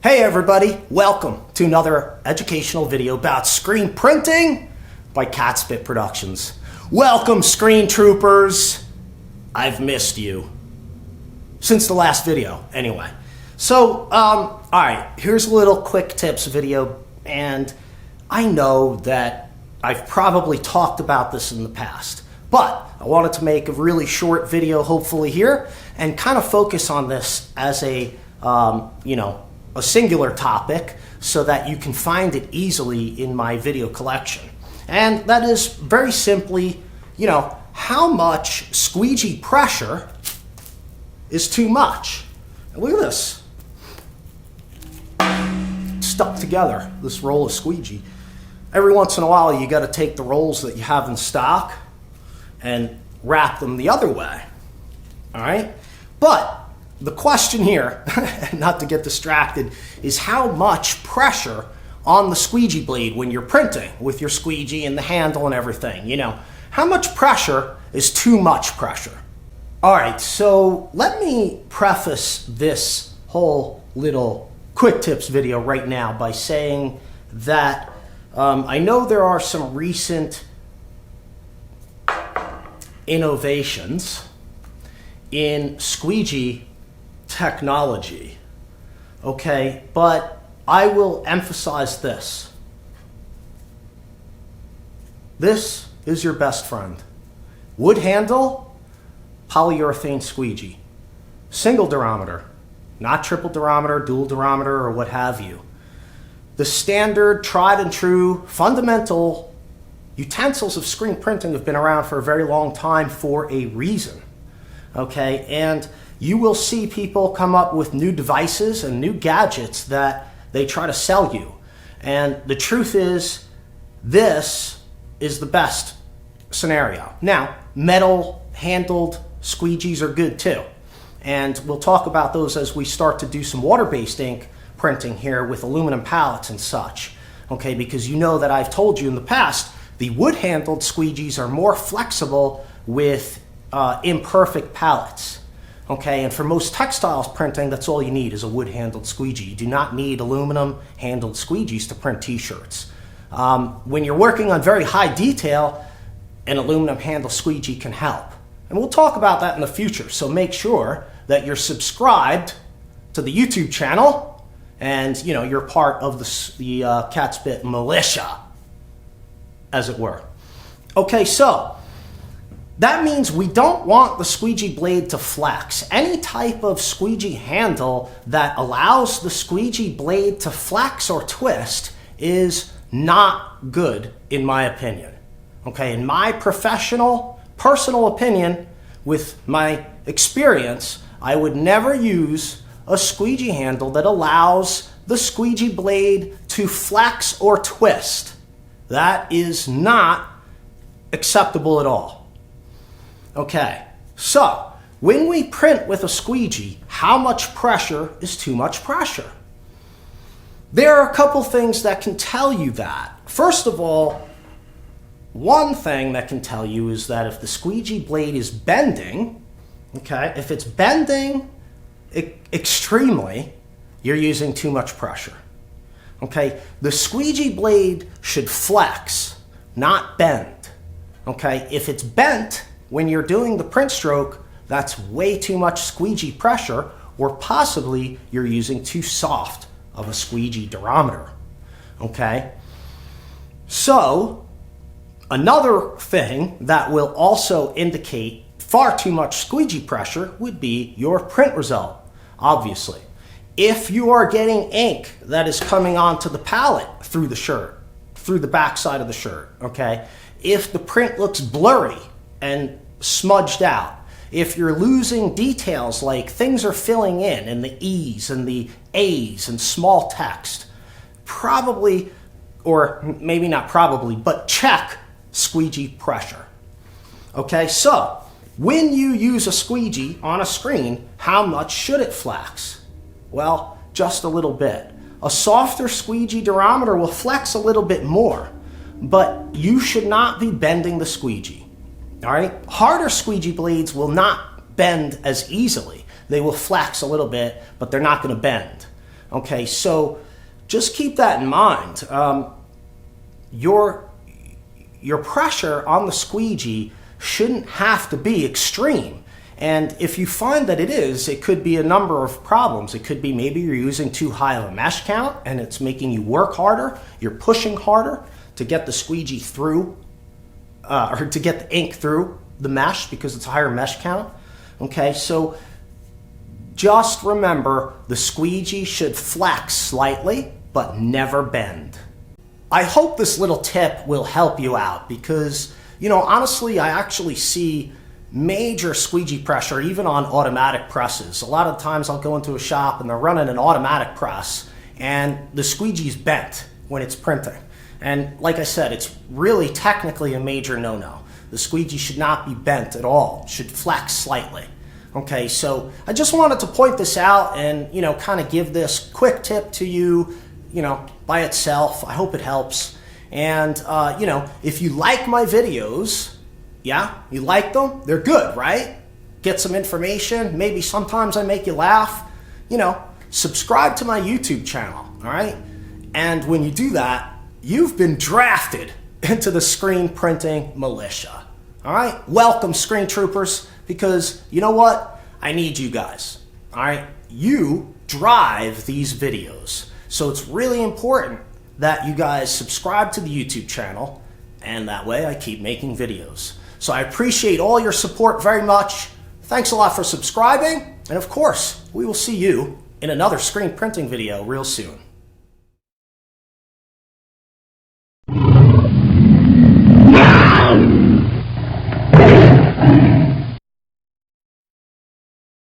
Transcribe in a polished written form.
Hey everybody, welcome to another educational video about screen printing by Catspit Productions. Welcome screen troopers. I've missed you. Since the last video, anyway. So, alright, here's a little quick tips video, and I know that I've probably talked about this in the past, but I wanted to make a really short video hopefully here and kind of focus on this as a singular topic so that you can find it easily in my video collection. And that is very simply, how much squeegee pressure is too much. And look at this. Stuck together, this roll of squeegee. Every once in a while you got to take the rolls that you have in stock and wrap them the other way. All right? But the question here, not to get distracted, is how much pressure on the squeegee blade when you're printing with your squeegee and the handle and everything, how much pressure is too much pressure? All right, so let me preface this whole little quick tips video right now by saying that I know there are some recent innovations in squeegee technology, okay, but I will emphasize this. This is your best friend. Wood handle, polyurethane squeegee. Single durometer, not triple durometer, dual durometer, or what have you. The standard, tried and true, fundamental utensils of screen printing have been around for a very long time for a reason, okay, and you will see people come up with new devices and new gadgets that they try to sell you. And the truth is, this is the best scenario. Now, metal handled squeegees are good too. And we'll talk about those as we start to do some water-based ink printing here with aluminum pallets and such. Okay, because you know that I've told you in the past, the wood handled squeegees are more flexible with imperfect pallets. Okay, and for most textiles printing, that's all you need is a wood-handled squeegee. You do not need aluminum-handled squeegees to print t-shirts. When you're working on very high detail, an aluminum-handled squeegee can help. And we'll talk about that in the future, so make sure that you're subscribed to the YouTube channel and, you're part of the Catspit militia, as it were. Okay, so that means we don't want the squeegee blade to flex. Any type of squeegee handle that allows the squeegee blade to flex or twist is not good, in my opinion. Okay, in my personal opinion, with my experience, I would never use a squeegee handle that allows the squeegee blade to flex or twist. That is not acceptable at all. Okay, so when we print with a squeegee, how much pressure is too much pressure? There are a couple things that can tell you that. First of all, one thing that can tell you is that if the squeegee blade is bending, okay, if it's bending extremely, you're using too much pressure. Okay, the squeegee blade should flex, not bend. Okay, if it's bent, when you're doing the print stroke, that's way too much squeegee pressure, or possibly you're using too soft of a squeegee durometer. Okay? So, another thing that will also indicate far too much squeegee pressure would be your print result, obviously. If you are getting ink that is coming onto the palette through the shirt, through the back side of the shirt, okay? If the print looks blurry and smudged out, if you're losing details like things are filling in the E's and the A's and small text, probably, or maybe not probably, but check squeegee pressure. Okay, so when you use a squeegee on a screen, how much should it flex? Well, just a little bit. A softer squeegee durometer will flex a little bit more, but you should not be bending the squeegee. All right, harder squeegee blades will not bend as easily. They will flex a little bit, but they're not going to bend. Okay, so just keep that in mind. Your pressure on the squeegee shouldn't have to be extreme. And if you find that it is, it could be a number of problems. It could be maybe you're using too high of a mesh count and it's making you work harder. You're pushing harder to get the squeegee through, or to get the ink through the mesh because it's a higher mesh count. Okay, so just remember the squeegee should flex slightly, but never bend. I hope this little tip will help you out because, you know, honestly, I actually see major squeegee pressure even on automatic presses. A lot of times I'll go into a shop and they're running an automatic press and the squeegee's bent when it's printing. And like I said, it's really technically a major no-no. The squeegee should not be bent at all. It should flex slightly. Okay, so I just wanted to point this out and, you know, kind of give this quick tip to you, you know, by itself. I hope it helps. And, you know, if you like my videos, yeah, you like them? They're good, right? Get some information. Maybe sometimes I make you laugh. You know, subscribe to my YouTube channel, all right? And when you do that, you've been drafted into the screen printing militia, all right? Welcome, screen troopers, because you know what? I need you guys, all right? You drive these videos. So it's really important that you guys subscribe to the YouTube channel, and that way I keep making videos. So I appreciate all your support very much. Thanks a lot for subscribing. And of course, we will see you in another screen printing video real soon.